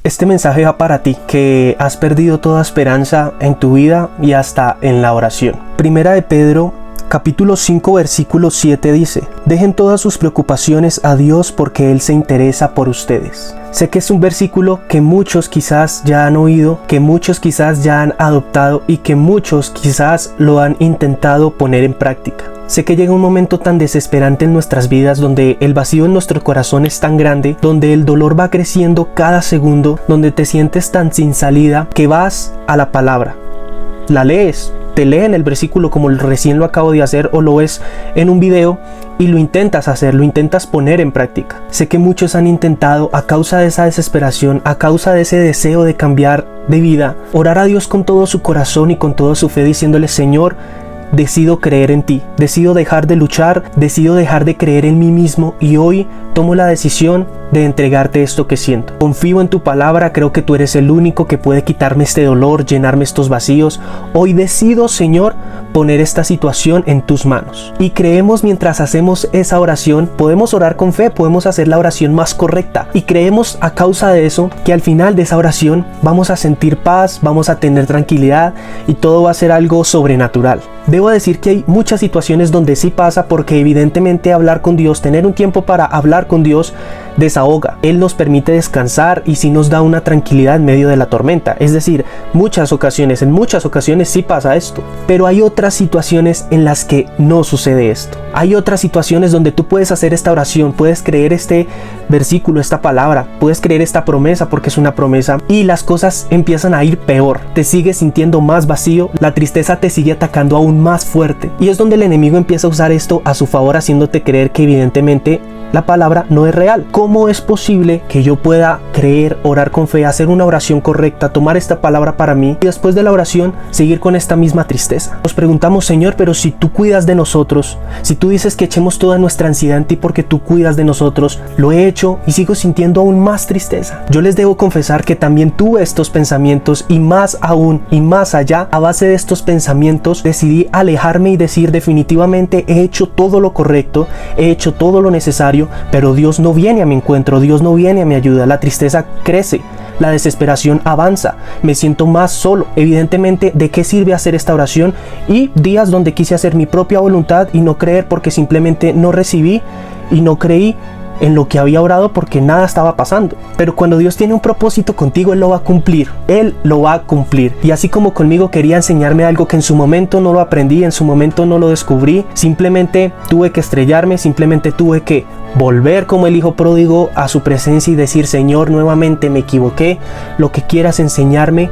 Este mensaje va para ti que has perdido toda esperanza en tu vida y hasta en la oración. Primera de Pedro, capítulo 5, versículo 7 dice: dejen todas sus preocupaciones a Dios porque Él se interesa por ustedes. Sé que es un versículo que muchos quizás ya han oído, que muchos quizás ya han adoptado y que muchos quizás lo han intentado poner en práctica. Sé que llega un momento tan desesperante en nuestras vidas donde el vacío en nuestro corazón es tan grande, donde el dolor va creciendo cada segundo, donde te sientes tan sin salida que vas a la palabra, la lees, te leen el versículo como recién lo acabo de hacer o lo ves en un video y lo intentas hacer, lo intentas poner en práctica. Sé que muchos han intentado, a causa de esa desesperación, a causa de ese deseo de cambiar de vida, orar a Dios con todo su corazón y con toda su fe diciéndole: Señor, decido creer en ti, decido dejar de luchar, decido dejar de creer en mí mismo y hoy tomo la decisión de entregarte esto que siento. Confío en tu palabra, creo que tú eres el único que puede quitarme este dolor, llenarme estos vacíos. Hoy decido, Señor, poner esta situación en tus manos. Y creemos mientras hacemos esa oración, podemos orar con fe, podemos hacer la oración más correcta. Y creemos a causa de eso que al final de esa oración vamos a sentir paz, vamos a tener tranquilidad y todo va a ser algo sobrenatural. Debo decir que hay muchas situaciones donde sí pasa porque evidentemente hablar con Dios, tener un tiempo para hablar con Dios desahoga. Él nos permite descansar y sí nos da una tranquilidad en medio de la tormenta. Es decir, en muchas ocasiones sí pasa esto. Pero hay otras situaciones en las que no sucede esto. Hay otras situaciones donde tú puedes hacer esta oración, puedes creer este versículo, esta palabra, puedes creer esta promesa porque es una promesa y las cosas empiezan a ir peor. Te sigues sintiendo más vacío, la tristeza te sigue atacando aún más fuerte. Y es donde el enemigo empieza a usar esto a su favor, haciéndote creer que evidentemente la palabra no es real. ¿Cómo es posible que yo pueda creer, orar con fe, hacer una oración correcta, tomar esta palabra para mí y después de la oración seguir con esta misma tristeza? Nos preguntamos: Señor, pero si tú cuidas de nosotros, si tú dices que echemos toda nuestra ansiedad en ti porque tú cuidas de nosotros, lo he hecho y sigo sintiendo aún más tristeza. Yo les debo confesar que también tuve estos pensamientos y más aún y más allá, a base de estos pensamientos decidí alejarme y decir: definitivamente he hecho todo lo correcto, he hecho todo lo necesario, pero Dios no viene a mi encuentro, Dios no viene a mi ayuda, la tristeza crece, la desesperación avanza, me siento más solo. Evidentemente, ¿de qué sirve hacer esta oración? Y días donde quise hacer mi propia voluntad y no creer porque simplemente no recibí y no creí en lo que había orado porque nada estaba pasando. Pero cuando Dios tiene un propósito contigo, Él lo va a cumplir. Él lo va a cumplir. Y así como conmigo quería enseñarme algo que en su momento no lo aprendí, en su momento no lo descubrí, simplemente tuve que estrellarme, simplemente tuve que volver como el hijo pródigo a su presencia y decir: Señor, nuevamente me equivoqué, lo que quieras enseñarme,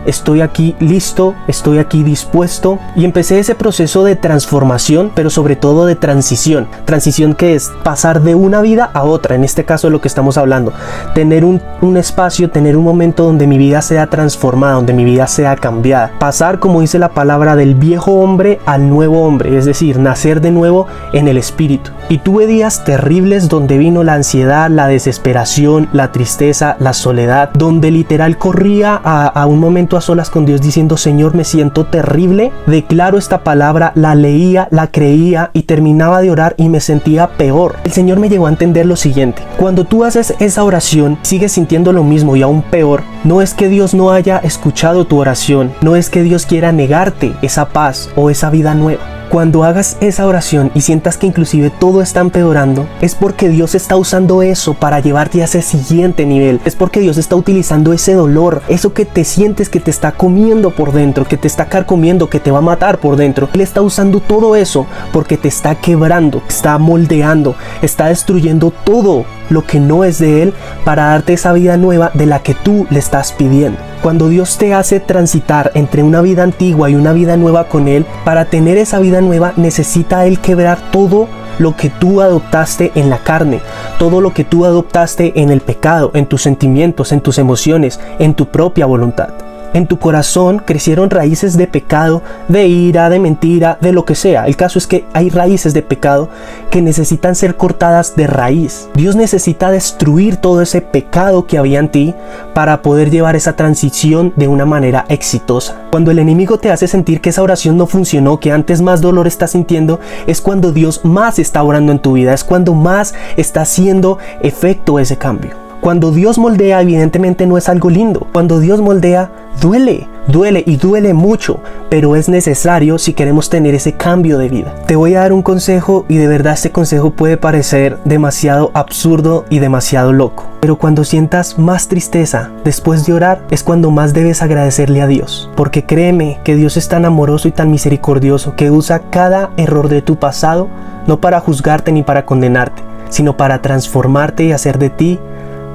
estoy aquí listo, estoy aquí dispuesto. Y empecé ese proceso de transformación, pero sobre todo de transición. Transición que es pasar de una vida a otra, en este caso de lo que estamos hablando. Tener un espacio, tener un momento donde mi vida sea transformada, donde mi vida sea cambiada. Pasar, como dice la palabra, del viejo hombre al nuevo hombre, es decir, nacer de nuevo en el espíritu. Y tuve días terribles donde vino la ansiedad, la desesperación, la tristeza, la soledad, donde literal corría a un momento a solas con Dios diciendo: Señor, me siento terrible, declaro esta palabra, la leía, la creía y terminaba de orar y me sentía peor. El Señor me llevó a entender lo siguiente: cuando tú haces esa oración, sigues sintiendo lo mismo y aún peor, no es que Dios no haya escuchado tu oración, no es que Dios quiera negarte esa paz o esa vida nueva. Cuando hagas esa oración y sientas que inclusive todo está empeorando, es porque Dios está usando eso para llevarte a ese siguiente nivel. Es porque Dios está utilizando ese dolor, eso que te sientes que te está comiendo por dentro, que te está carcomiendo, que te va a matar por dentro. Él está usando todo eso porque te está quebrando, está moldeando, está destruyendo todo lo que no es de Él para darte esa vida nueva de la que tú le estás pidiendo. Cuando Dios te hace transitar entre una vida antigua y una vida nueva con Él, para tener esa vida nueva necesita Él quebrar todo lo que tú adoptaste en la carne, todo lo que tú adoptaste en el pecado, en tus sentimientos, en tus emociones, en tu propia voluntad. En tu corazón crecieron raíces de pecado, de ira, de mentira, de lo que sea. El caso es que hay raíces de pecado que necesitan ser cortadas de raíz. Dios necesita destruir todo ese pecado que había en ti para poder llevar esa transición de una manera exitosa. Cuando el enemigo te hace sentir que esa oración no funcionó, que antes más dolor estás sintiendo, es cuando Dios más está orando en tu vida, es cuando más está haciendo efecto ese cambio. Cuando Dios moldea, evidentemente no es algo lindo. Cuando Dios moldea, duele y duele mucho, pero es necesario si queremos tener ese cambio de vida. Te voy a dar un consejo y de verdad este consejo puede parecer demasiado absurdo y demasiado loco. Pero cuando sientas más tristeza después de orar es cuando más debes agradecerle a Dios. Porque créeme que Dios es tan amoroso y tan misericordioso que usa cada error de tu pasado no para juzgarte ni para condenarte, sino para transformarte y hacer de ti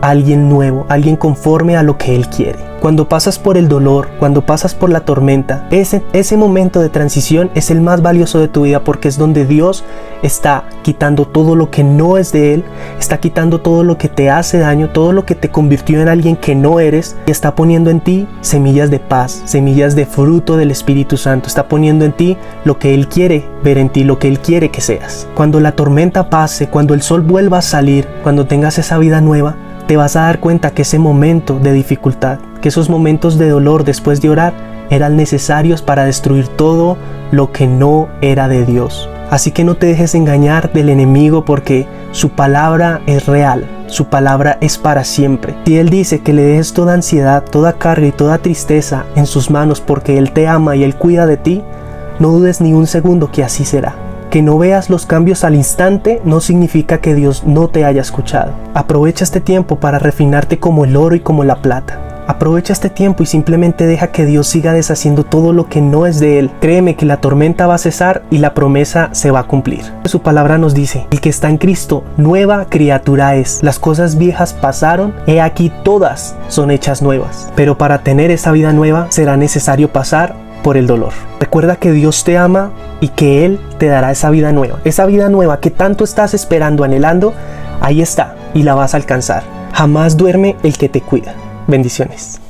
alguien nuevo, alguien conforme a lo que Él quiere. Cuando pasas por el dolor, cuando pasas por la tormenta, ese momento de transición es el más valioso de tu vida porque es donde Dios está quitando todo lo que no es de Él, está quitando todo lo que te hace daño, todo lo que te convirtió en alguien que no eres y está poniendo en ti semillas de paz, semillas de fruto del Espíritu Santo, está poniendo en ti lo que Él quiere ver en ti, lo que Él quiere que seas. Cuando la tormenta pase, cuando el sol vuelva a salir, cuando tengas esa vida nueva, te vas a dar cuenta que ese momento de dificultad, que esos momentos de dolor después de orar eran necesarios para destruir todo lo que no era de Dios. Así que no te dejes engañar del enemigo porque su palabra es real, su palabra es para siempre. Si Él dice que le dejes toda ansiedad, toda carga y toda tristeza en sus manos porque Él te ama y Él cuida de ti, no dudes ni un segundo que así será. Que no veas los cambios al instante no significa que Dios no te haya escuchado. Aprovecha este tiempo para refinarte como el oro y como la plata. Aprovecha este tiempo y simplemente deja que Dios siga deshaciendo todo lo que no es de Él. Créeme que la tormenta va a cesar y la promesa se va a cumplir. Su palabra nos dice, el que está en Cristo, nueva criatura es. Las cosas viejas pasaron, he aquí todas son hechas nuevas. Pero para tener esa vida nueva será necesario pasar por el dolor. Recuerda que Dios te ama y que Él te dará esa vida nueva que tanto estás esperando, anhelando, ahí está y la vas a alcanzar. Jamás duerme el que te cuida. Bendiciones.